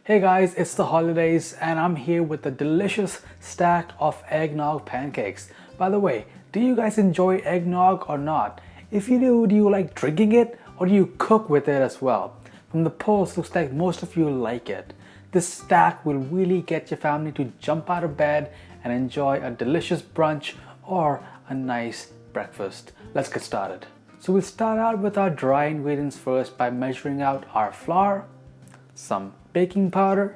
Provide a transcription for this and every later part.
Hey guys, it's the holidays and I'm here with a delicious stack of eggnog pancakes. By the way, do you guys enjoy eggnog or not? If you do you like drinking it or do you cook with it as well? From the post, looks like most of you like it. This stack will really get your family to jump out of bed and enjoy a delicious brunch or a nice breakfast. Let's get started. So we'll start out with our dry ingredients first by measuring out our flour, some baking powder,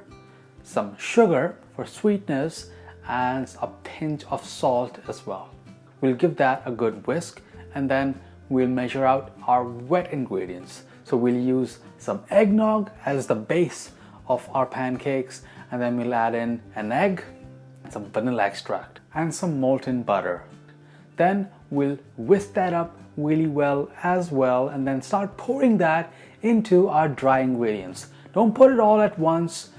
some sugar for sweetness, and a pinch of salt as well. We'll give that a good whisk and then we'll measure out our wet ingredients. So we'll use some eggnog as the base of our pancakes, and then we'll add in an egg, some vanilla extract, and some molten butter. Then we'll whisk that up really well as well and then start pouring that into our dry ingredients. Don't put it all at once.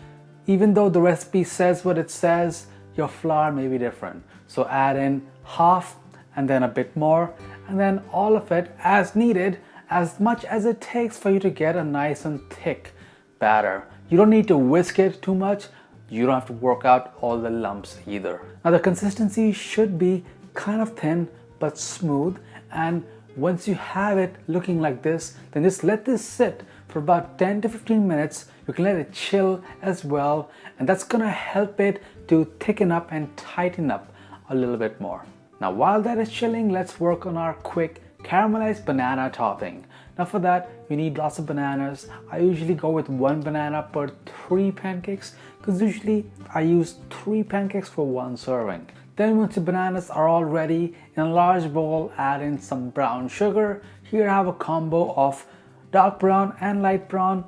Even though the recipe says what it says, your flour may be different. So add in half and then a bit more and then all of it as needed, as much as it takes for you to get a nice and thick batter. You don't need to whisk it too much. You don't have to work out all the lumps either. Now the consistency should be kind of thin but smooth, and once you have it looking like this, then just let this sit for about 10 to 15 minutes. You can let it chill as well, and that's gonna help it to thicken up and tighten up a little bit more. Now while that is chilling, let's work on our quick caramelized banana topping. Now for that, you need lots of bananas. I usually go with 1 banana per 3 pancakes because usually I use 3 pancakes for 1 serving. Then once your bananas are all ready, in a large bowl, add in some brown sugar. Here I have a combo of dark brown and light brown.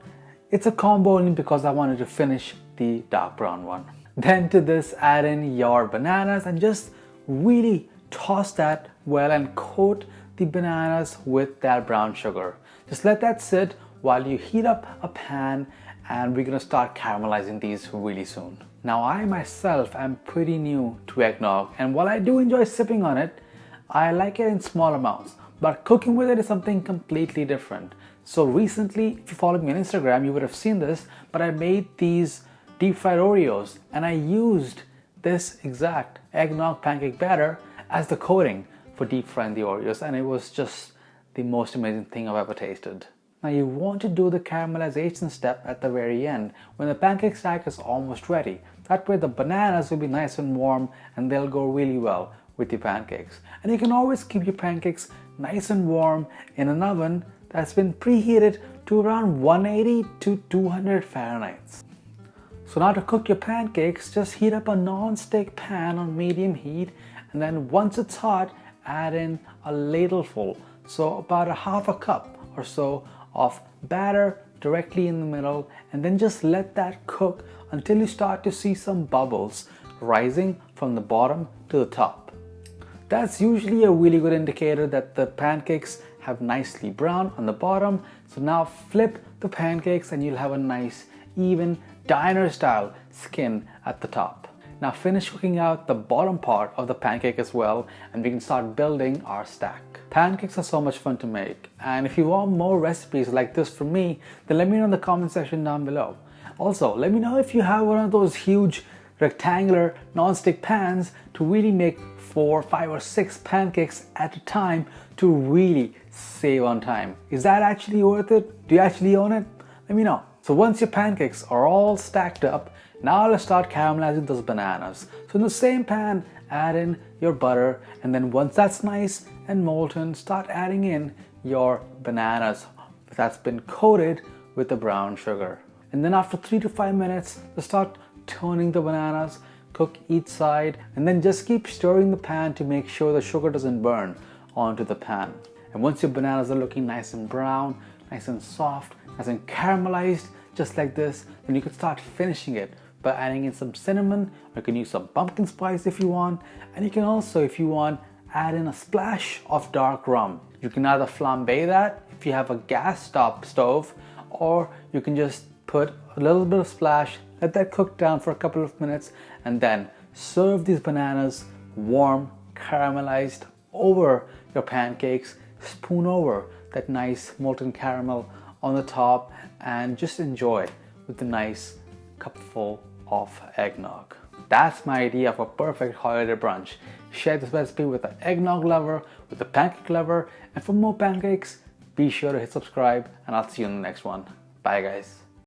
It's a combo only because I wanted to finish the dark brown one. Then to this, add in your bananas and just really toss that well and coat the bananas with that brown sugar. Just let that sit while you heat up a pan, and we're gonna start caramelizing these really soon. Now I myself am pretty new to eggnog, and while I do enjoy sipping on it, I like it in small amounts, but cooking with it is something completely different. So recently, if you follow me on Instagram, you would have seen this, but I made these deep fried Oreos and I used this exact eggnog pancake batter as the coating for deep frying the Oreos, and it was just the most amazing thing I've ever tasted. Now you want to do the caramelization step at the very end when the pancake stack is almost ready. That way the bananas will be nice and warm and they'll go really well with your pancakes. And you can always keep your pancakes nice and warm in an oven that's been preheated to around 180 to 200 Fahrenheit. So now to cook your pancakes, just heat up a non-stick pan on medium heat, and then once it's hot, add in a ladleful, so about a half a cup or so of batter directly in the middle, and then just let that cook until you start to see some bubbles rising from the bottom to the top. That's usually a really good indicator that the pancakes have nicely browned on the bottom. So now flip the pancakes and you'll have a nice even diner style skin at the top. Now finish cooking out the bottom part of the pancake as well, and we can start building our stack. Pancakes are so much fun to make, and if you want more recipes like this from me, then let me know in the comment section down below. Also, let me know if you have one of those huge rectangular non-stick pans to really make 4, 5 or 6 pancakes at a time to really save on time. Is that actually worth it? Do you actually own it? Let me know. So once your pancakes are all stacked up, now let's start caramelizing those bananas. So in the same pan, add in your butter, and then once that's nice and molten, start adding in your bananas that's been coated with the brown sugar. And then after 3 to 5 minutes, just start turning the bananas, cook each side, and then just keep stirring the pan to make sure the sugar doesn't burn onto the pan. And once your bananas are looking nice and brown, nice and soft, nice and caramelized, just like this, then you can start finishing it by adding in some cinnamon, or you can use some pumpkin spice if you want, and you can also, if you want, add in a splash of dark rum. You can either flambe that if you have a gas top stove, or you can just put a little bit of splash, let that cook down for a couple of minutes, and then serve these bananas warm, caramelized over your pancakes. Spoon over that nice molten caramel on the top and just enjoy with the nice cupful of eggnog. That's my idea of a perfect holiday brunch. Share this recipe with the eggnog lover, with the pancake lover, and for more pancakes, be sure to hit subscribe, and I'll see you in the next one. Bye guys.